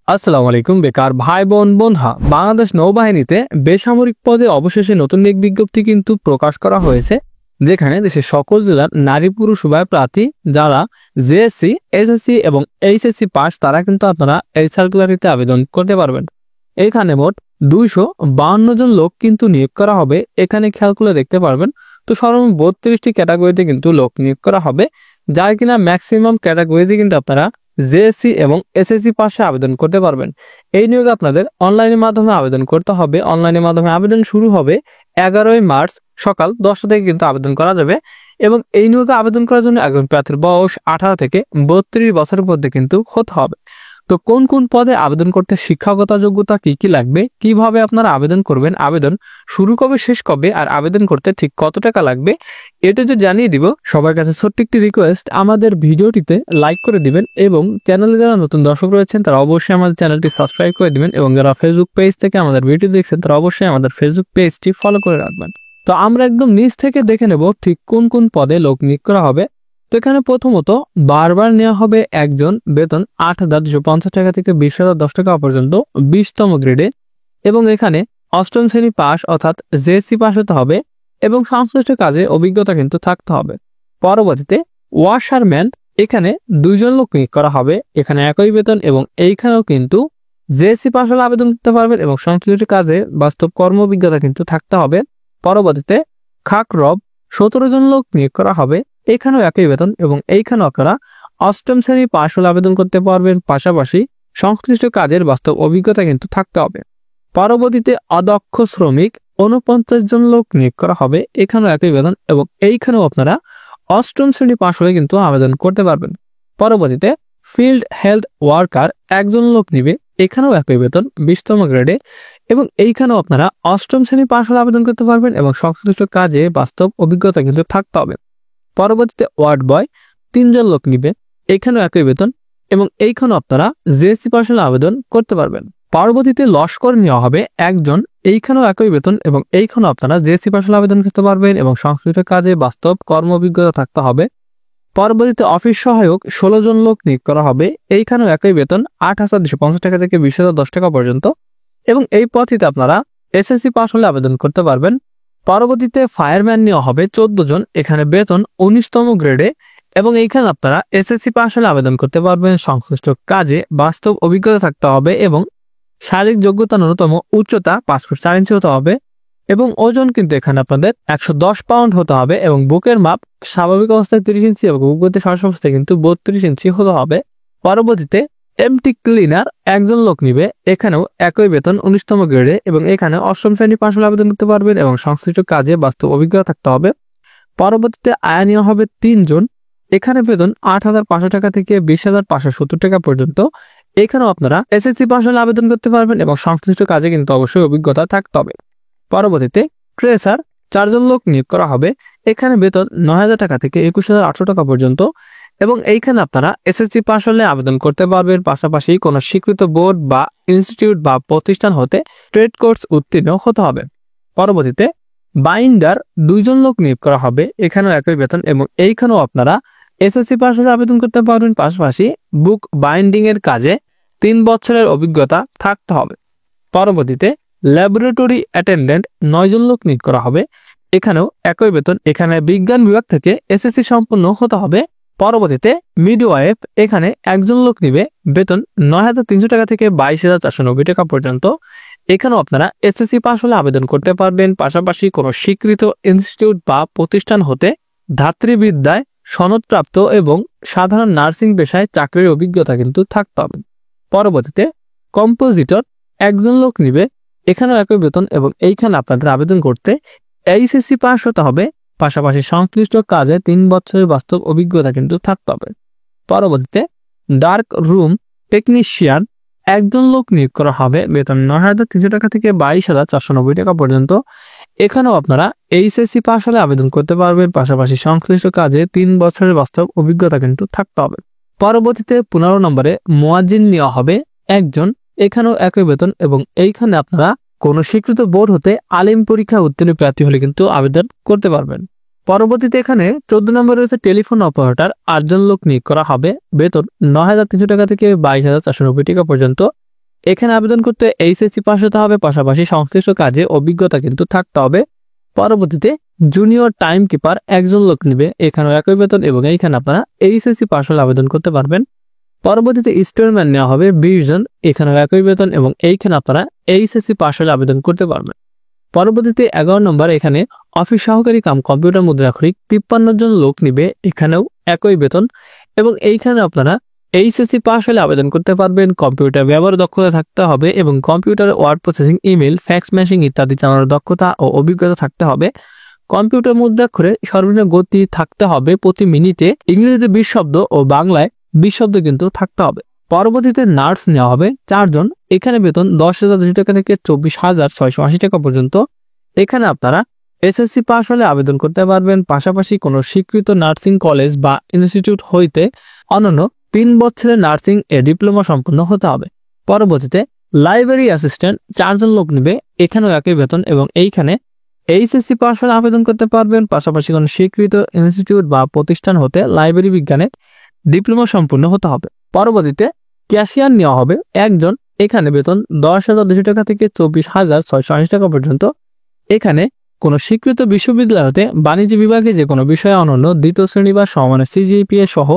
আসসালামু আলাইকুম বেকার ভাই বোন বন্ধুরা, বাংলাদেশ নৌবাহিনীতে বেসামরিক পদে অবশেষে নতুন এক বিজ্ঞপ্তি কিন্তু প্রকাশ করা হয়েছে, যেখানে দেশের সকল জেলার নারী পুরুষ উভয় প্রার্থী যারা জেএসসি, এসএসসি এবং এইচএসসি পাস তারা কিন্তু আপনারা এই সার্কুলারিতে আবেদন করতে পারবেন। এখানে মোট 252 জন লোক কিন্তু নিয়োগ করা হবে। এখানে খেয়াল করে দেখতে পারবেন, তো সর্বমোট 32টি ক্যাটাগরিতে কিন্তু লোক নিয়োগ করা হবে, যার কিনা ম্যাক্সিমাম ক্যাটাগরিতে কিন্তু আপনারা জেএসসি এবং এসএসসি পাশে আবেদন করতে পারবেন। এই নিয়োগে আপনাদের অনলাইনের মাধ্যমে আবেদন করতে হবে। অনলাইনের মাধ্যমে আবেদন শুরু হবে 11ই মার্চ সকাল 10টা থেকে কিন্তু আবেদন করা যাবে। এবং এই নিয়োগে আবেদন করার জন্য একজন প্রার্থীর বয়স 18 থেকে 32 বছরের মধ্যে কিন্তু হতে হবে। তো কোন কোন পদে আবেদন করতে শিক্ষাগত যোগ্যতা কি কি লাগবে, কিভাবে আপনারা আবেদন করবেন, আবেদন শুরু কবে শেষ কবে, আর আবেদন করতে ঠিক কত টাকা লাগবে, এটা যে জানিয়ে দিব। সবার কাছে ছোট্ট একটি রিকোয়েস্ট, আমাদের ভিডিওটিতে লাইক করে দিবেন এবং চ্যানেলে যারা নতুন দর্শক রয়েছেন তারা অবশ্যই আমাদের চ্যানেলটি সাবস্ক্রাইব করে দিবেন, এবং যারা ফেসবুক পেজ থেকে আমাদের ভিডিও দেখছেন তারা অবশ্যই আমাদের ফেসবুক পেজটি ফলো করে রাখবেন। তো আমরা একদম নিচ থেকে দেখে নেব ঠিক কোন কোন পদে লোক নিয়োগ করা হবে। তো এখানে প্রথমত বারবার নেওয়া হবে একজন, বেতন 8,250 টাকা থেকে 20,010 টাকা পর্যন্ত 20তম গ্রেডে, এবং এখানে 8ম শ্রেণী পাস অর্থাৎ জেএসসি পাস হতে হবে এবং সংশ্লিষ্ট কাজে অভিজ্ঞতা কিন্তু থাকতে হবে। পরবর্তীতে ওয়াশারম্যান, এখানে 2 জন লোক নিয়োগ করা হবে। এখানে একই বেতন এবং এইখানেও কিন্তু জেএসসি পাস হলে আবেদন করতে পারবেন এবং সংশ্লিষ্ট কাজে বাস্তব কর্ম অভিজ্ঞতা কিন্তু থাকতে হবে। পরবর্তীতে খাকরব, 17 জন লোক নিয়োগ করা হবে। এখানেও একই বেতন এবং এইখানেও আপনারা 8ম শ্রেণী পাস হলে আবেদন করতে পারবেন, পাশাপাশি সংশ্লিষ্ট কাজের বাস্তব অভিজ্ঞতা কিন্তু থাকতে হবে। পরবর্তীতে অদক্ষ শ্রমিক, 49 জন লোক নিয়োগ করা হবে। এখানেও একই বেতন এবং এইখানেও আপনারা 8ম শ্রেণী পাস হলে কিন্তু আবেদন করতে পারবেন। পরবর্তীতে ফিল্ড হেলথ ওয়ার্কার, 1 জন লোক নিবে। এখানেও একই বেতন 20তম গ্রেডে, এবং এইখানেও আপনারা 8ম শ্রেণী পাস হলে আবেদন করতে পারবেন এবং সংশ্লিষ্ট কাজে বাস্তব অভিজ্ঞতা কিন্তু থাকতে হবে। পরবর্তীতে ওয়ার্ড বয়, 3 জন লোক নিবে। এখানেও একই বেতন এবং এইখানেও আপনারা জেএসসি পাস হলে আবেদন করতে পারবেন। পরবর্তীতে লস্কর নেওয়া হবে 1 জন। এইখানেও একই বেতন এবং এইখানেও আপনারা জেএসসি পাস হলে আবেদন করতে পারবেন এবং সংশ্লিষ্ট কাজে বাস্তব কর্ম অভিজ্ঞতা থাকতে হবে। পরবর্তীতে অফিস সহায়ক, 16 জন লোক নিয়োগ করা হবে। এইখানেও একই বেতন 8,250 টাকা থেকে 20,010 টাকা পর্যন্ত, এবং এই পদটিতে আপনারা এসএসসি পাস হলে আবেদন করতে পারবেন। পরবর্তীতে ফায়ারম্যান নেওয়া হবে 14 জন। এখানে বেতন 19তম গ্রেডে, এবং এইখানে আপনারা এসএসসি পাস হলে আবেদন করতে পারবেন। সংশ্লিষ্ট কাজে বাস্তব অভিজ্ঞতা থাকতে হবে এবং শারীরিক যোগ্যতা ন্যূনতম উচ্চতা 5 ফুট 4 ইঞ্চি হতে হবে, এবং ওজন কিন্তু এখানে আপনাদের 110 পাউন্ড হতে হবে, এবং বুকের মাপ স্বাভাবিক অবস্থায় 30 ইঞ্চি এবং বুকগতি সরস অবস্থায় কিন্তু 32 ইঞ্চি হতে হবে। পরবর্তীতে এমটি ক্লিনার, 1 জন লোক নিবে। এখানেও একই বেতন 19তম গ্রেডে, এবং এখানে 8ম শ্রেণী পাস হলে আবেদন করতে পারবেন এবং সংশ্লিষ্ট কাজে বাস্তব অভিজ্ঞতা থাকতে হবে। পরবর্তীতে আয়া নেওয়া হবে 3 জন। এখানে বেতন 8,500 টাকা থেকে 20,570 টাকা পর্যন্ত। এখানেও আপনারা এসএসসি পাস হলে আবেদন করতে পারবেন এবং সংশ্লিষ্ট কাজে কিন্তু অবশ্যই অভিজ্ঞতা থাকতে হবে। পরবর্তীতে ট্রেসার, 4 জন লোক নিয়োগ করা হবে। এখানে বেতন 9,000 টাকা থেকে 21,800 টাকা পর্যন্ত, এবং এইখানে আপনারা এসএসসি পাস হলে আবেদন করতে পারবেন, পাশাপাশি কোনো স্বীকৃত বোর্ড বা ইনস্টিটিউট বা প্রতিষ্ঠান হতে ট্রেড কোর্স উত্তীর্ণ হতে হবে। পরবর্তীতে বাইন্ডার, 2 জন লোক নিয়োগ করা হবে। এখানেও একই বেতন এবং এইখানেও আপনারা এসএসসি পাস হলে আবেদন করতে পারবেন, পাশাপাশি বুক বাইন্ডিং এর কাজে 3 বছরের অভিজ্ঞতা থাকতে হবে। পরবর্তীতে ল্যাবরেটরি অ্যাটেন্ডেন্ট, 9 জন লোক নিয়োগ করা হবে। এখানেও একই বেতন। এখানে বিজ্ঞান বিভাগ থেকে এসএসসি সম্পন্ন হতে হবে। পরবর্তীতে মিডওয়াইফ, এখানে 1 জন লোক নিবে। বেতন 9,300 টাকা থেকে 22,490 টাকা পর্যন্ত। এখানেও আপনারা এসএসসি পাস হলে আবেদন করতে পারবেন, পাশাপাশি কোনো স্বীকৃত ইনস্টিটিউট বা প্রতিষ্ঠান হতে ধাত্রীবিদ্যায় সনদপ্রাপ্ত এবং সাধারণ নার্সিং পেশায় চাকরির অভিজ্ঞতা কিন্তু থাকতে হবে। পরবর্তীতে কম্পোজিটর, 1 জন লোক নিবে। এখানেও একই বেতন এবং এইখানে আপনাদের আবেদন করতে এইচএসসি পাস হতে হবে, পাশাপাশি সংশ্লিষ্ট কাজে 3 বছরের বাস্তব অভিজ্ঞতা কিন্তু থাকতে হবে। পরবর্তীতে ডার্ক রুম টেকনিশিয়ান, 1 জন লোক নিয়োগ করা হবে। বেতন 9,300 টাকা থেকে 22,490 টাকা পর্যন্ত। এখানেও আপনারা এইচএসসি পাস হলে আবেদন করতে পারবেন, পাশাপাশি সংশ্লিষ্ট কাজে 3 বছরের বাস্তব অভিজ্ঞতা কিন্তু থাকতে হবে। পরবর্তীতে 15 নম্বরে মুয়াজ্জিন নেওয়া হবে 1 জন। এখানেও একই বেতন এবং এইখানে আপনারা কোনো স্বীকৃত বোর্ড হতে আলিম পরীক্ষা উত্তীর্ণ প্রার্থী হলে কিন্তু আবেদন করতে পারবেন। পরবর্তীতে এখানে 14 নম্বরে রয়েছে টেলিফোন অপারেটর, 8 জন লোক নিয়োগ করা হবে। বেতন 9,300 টাকা থেকে 22,490 টাকা পর্যন্ত। এখানে আবেদন করতে এইচএসসি পাস হতে হবে, পাশাপাশি সংশ্লিষ্ট কাজে অভিজ্ঞতা কিন্তু থাকতে হবে। পরবর্তীতে জুনিয়র টাইম কিপার একজন লোক নিবে, এখানেও একই বেতন এবং এইখানে আপনারা এইচএসসি পাস হলে আবেদন করতে পারবেন। পরবর্তীতে স্টোরম্যান নেওয়া হবে 20 জন, এখানেও একই বেতন এবং এইখানে আপনারা এইচএসসি পাস হলে আবেদন করতে পারবেন। পরবর্তীতে 11 নম্বর এখানে অফিস সহকারী কাম কম্পিউটার মুদ্রাক্ষরিক 53 জন লোক নিবে, এখানেও একই বেতন এবং এইখানে আপনারা এইচএসসি পাস হলে আবেদন করতে পারবেন। কম্পিউটার ব্যবহার দক্ষতা থাকতে হবে এবং computer word processing, email, fax machine ইত্যাদি চালানোর দক্ষতা ও অভিজ্ঞতা থাকতে হবে। কম্পিউটার মুদ্রাক্ষরে সর্বনিম্ন গতি থাকতে হবে প্রতি মিনিটে, ইংরেজিতে 20 শব্দ ও বাংলায় 20 শব্দ কিন্তু থাকতে হবে। পরবর্তীতে নার্স নেওয়া হবে 4 জন, এখানে বেতন 10,200 টাকা থেকে 24,680 টাকা পর্যন্ত। এখানে আপনারা এসএসসি পাস হলে আবেদন করতে পারবেন, পাশাপাশি কোনো স্বীকৃত নার্সিং কলেজ বা ইনস্টিটিউট হইতে অনন্য 3 বছরের নার্সিং এ ডিপ্লোমা সম্পন্ন হতে হবে। পরবর্তীতে লাইব্রেরি অ্যাসিস্ট্যান্ট 4 জন লোক নিবে, এখানেও একই বেতন এবং এইখানে এইচএসসি পাস হলে আবেদন করতে পারবেন, পাশাপাশি কোনো স্বীকৃত ইনস্টিটিউট বা প্রতিষ্ঠান হতে লাইব্রেরি বিজ্ঞানে ডিপ্লোমা সম্পন্ন হতে হবে। পরবর্তীতে ক্যাশিয়ার নেওয়া হবে 1 জন, এখানে বেতন 10,200 টাকা থেকে 24,680 টাকা পর্যন্ত। এখানে কোনো স্বীকৃত বিশ্ববিদ্যালয় হতে বাণিজ্য বিভাগে যে কোনো বিষয়ে অনন্য 2য় শ্রেণী বা সমমানের সিজিপিএ সহ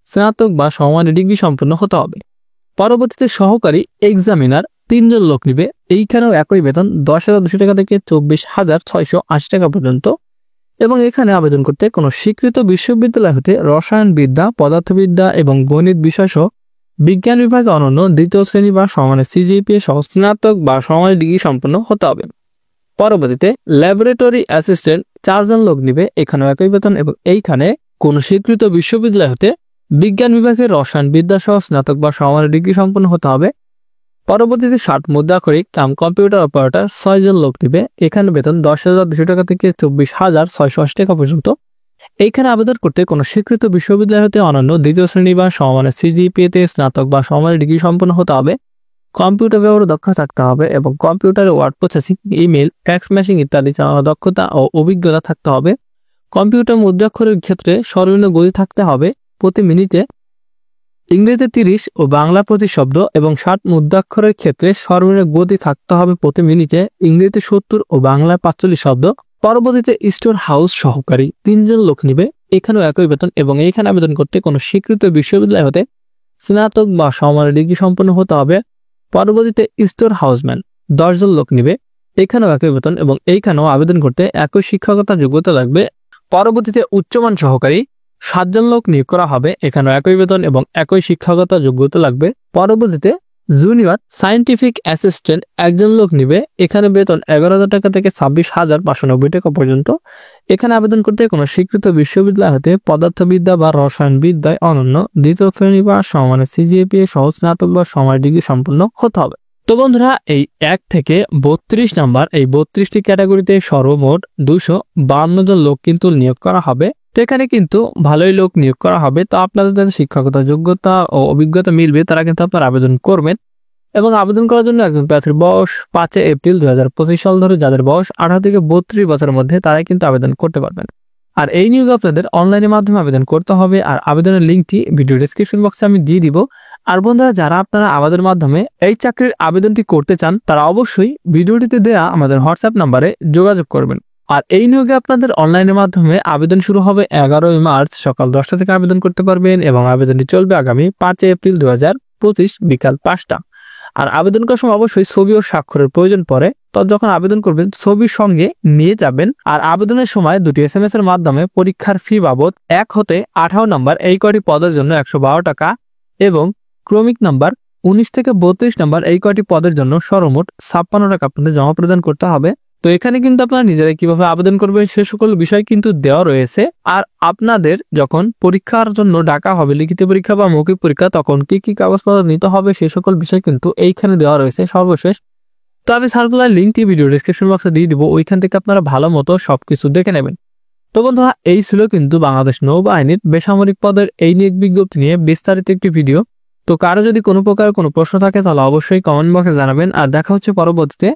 স্নাতক বা সমমানের ডিগ্রি সম্পন্ন হতে হবে। পরবর্তীতে সহকারী এক্সামিনার 3 জন লোক নিবে, এইখানেও একই বেতন 10,200 টাকা থেকে 24,680 টাকা পর্যন্ত এবং এখানে আবেদন করতে কোনো স্বীকৃত বিশ্ববিদ্যালয় হতে রসায়নবিদ্যা, পদার্থবিদ্যা এবং গণিত বিষয় সহ বিজ্ঞান বিভাগে অনন্য 2য় শ্রেণী বা সমমানের সিজিপিএ সহ স্নাতক বা সমমানের ডিগ্রি সম্পন্ন হতে হবে। পরবর্তীতে ল্যাবরেটরি অ্যাসিস্ট্যান্ট 4 জন লোক নিবে, এখানেও একই বেতন এবং এইখানে কোন স্বীকৃত বিশ্ববিদ্যালয় হতে বিজ্ঞান বিভাগের রসায়নবিদ্যা সহ স্নাতক বা সমমানের ডিগ্রি সম্পন্ন হতে হবে। পরবর্তীতে 60 মুদ্রাক্ষরিক কাম কম্পিউটার অপারেটর 6 জন লোক নিবে, এখানে বেতন 10,200 টাকা থেকে 24,680 টাকা পর্যন্ত। এইখানে আবেদন করতে কোনো স্বীকৃত বিশ্ববিদ্যালয় হতে অনন্য 2য় শ্রেণী বা সমমানের সিজিপিএতে স্নাতক বা সমমানের ডিগ্রি সম্পন্ন হতে হবে। কম্পিউটার ব্যবহারে দক্ষ থাকতে হবে এবং কম্পিউটারে word processing, email, fax machine ইত্যাদি চালানোর দক্ষতা ও অভিজ্ঞতা থাকতে হবে। কম্পিউটার মুদ্রাক্ষরের ক্ষেত্রে সর্বনিম্ন গতি থাকতে হবে প্রতি মিনিটে ইংরেজিতে 30 ও বাংলা 25 শব্দ এবং 60 মুদ্রাক্ষরের ক্ষেত্রে সর্বনিম্ন গতি থাকতে হবে প্রতি মিনিটে ইংরেজিতে 70 ও বাংলায় 45 শব্দ। পরবর্তীতে স্টোর হাউস সহকারী 3 জন লোক নিবে, এখানেও একই বেতন এবং এইখানে আবেদন করতে কোনো স্বীকৃত বিশ্ববিদ্যালয় হতে স্নাতক বা সমমানের ডিগ্রি সম্পন্ন হতে হবে। পরবর্তীতে স্টোর হাউসম্যান 10 জন লোক নিবে, এখানেও একই বেতন এবং এইখানেও আবেদন করতে একই শিক্ষকতা যোগ্যতা লাগবে। পরবর্তীতে উচ্চমান সহকারী 7 জন লোক নিয়োগ করা হবে, এখানেও একই বেতন এবং একই শিক্ষকতা যোগ্যতা লাগবে। পরবর্তীতে জুনিয়র সায়েন্টিফিক অ্যাসিস্ট্যান্ট 1 জন লোক নিবে, এখানে বেতন 11,000 টাকা থেকে 26,590 টাকা পর্যন্ত। এখানে আবেদন করতে কোনো স্বীকৃত বিশ্ববিদ্যালয় হতে পদার্থবিদ্যা বা রসায়নবিদ্যায় অনন্য 2য় শ্রেণী বা সমমানের সিজিপিএ সহ স্নাতক বা সমমানের ডিগ্রি সম্পন্ন হতে হবে। তো বন্ধুরা, এই 1 থেকে 32 নাম্বার এই 32টি ক্যাটাগরিতে সর্বমোট 252 জন লোক কিন্তু নিয়োগ করা হবে। তো এখানে কিন্তু ভালোই লোক নিয়োগ করা হবে। তো আপনাদের যাদের শিক্ষকতা যোগ্যতা ও অভিজ্ঞতা মিলবে তারা কিন্তু আপনারা আবেদন করবেন এবং আবেদন করার জন্য একজন প্রার্থীর বয়স 5 এপ্রিল 2025 সাল ধরে যাদের বয়স 18 থেকে 32 বছরের মধ্যে তারাই কিন্তু আবেদন করতে পারবেন। আর এই নিয়োগ আপনাদের অনলাইনের মাধ্যমে আবেদন করতে হবে। আর আবেদনের লিঙ্কটি ভিডিও ডেসক্রিপশন বক্সে আমি দিয়ে দিব। আর বন্ধুরা, যারা আপনারা আমাদের মাধ্যমে এই চাকরির আবেদনটি করতে চান তারা অবশ্যই ভিডিওটিতে দেয়া আমাদের হোয়াটসঅ্যাপ নাম্বারে যোগাযোগ করবেন। আর এই নিয়োগে আপনাদের অনলাইনের মাধ্যমে আবেদন শুরু হবে 11 মার্চ সকাল 10টা থেকে আবেদন করতে পারবেন এবং আবেদনটি চলবে আগামী 5 এপ্রিল 2025 বিকাল 5টা। আর আবেদন করার সময় অবশ্যই ছবি ও স্বাক্ষরের প্রয়োজন পড়ে, তো যখন আবেদন করবেন ছবির সঙ্গে নিয়ে যাবেন। আর আবেদনের সময় 2টি SMS এর মাধ্যমে পরীক্ষার ফি বাবদ 1 হতে 18 নম্বর এই কয়টি পদের জন্য 112 টাকা এবং ক্রমিক নাম্বার 19 থেকে 32 নম্বর এই কয়টি পদের জন্য সর্বমোট 56 টাকা আপনাদের জমা প্রদান করতে হবে। তো এখানে কিন্তু আপনারা নিজেরাই কিভাবে আবেদন করবেন সে সকল বিষয় কিন্তু দেওয়া রয়েছে। আর আপনাদের যখন পরীক্ষার জন্য ডাকা হবে লিখিত পরীক্ষা বা মৌখিক পরীক্ষা তখন কি কি কাগজপত্র নিতে হবে সে সকল বিষয় কিন্তু এইখানে দেওয়া রয়েছে সর্বশেষ। তো আমি সার্কুলার লিঙ্কটি ভিডিও ডেসক্রিপশন বক্সে দিয়ে দিব, ওইখান থেকে আপনারা ভালো মতো সবকিছু দেখে নেবেন। তো বন্ধুরা, এই ছিল কিন্তু বাংলাদেশ নৌবাহিনীর বেসামরিক পদের এই নিয়োগ বিজ্ঞপ্তি নিয়ে বিস্তারিত একটি ভিডিও। তো কারো যদি কোনো প্রকার কোনো প্রশ্ন থাকে তাহলে অবশ্যই কমেন্ট বক্সে জানাবেন। আর দেখা হচ্ছে পরবর্তীতে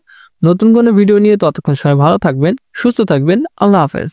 নতুন কোনো ভিডিও নিয়ে। ততক্ষণ সবাই ভালো থাকবেন, সুস্থ থাকবেন। আল্লাহ হাফেজ।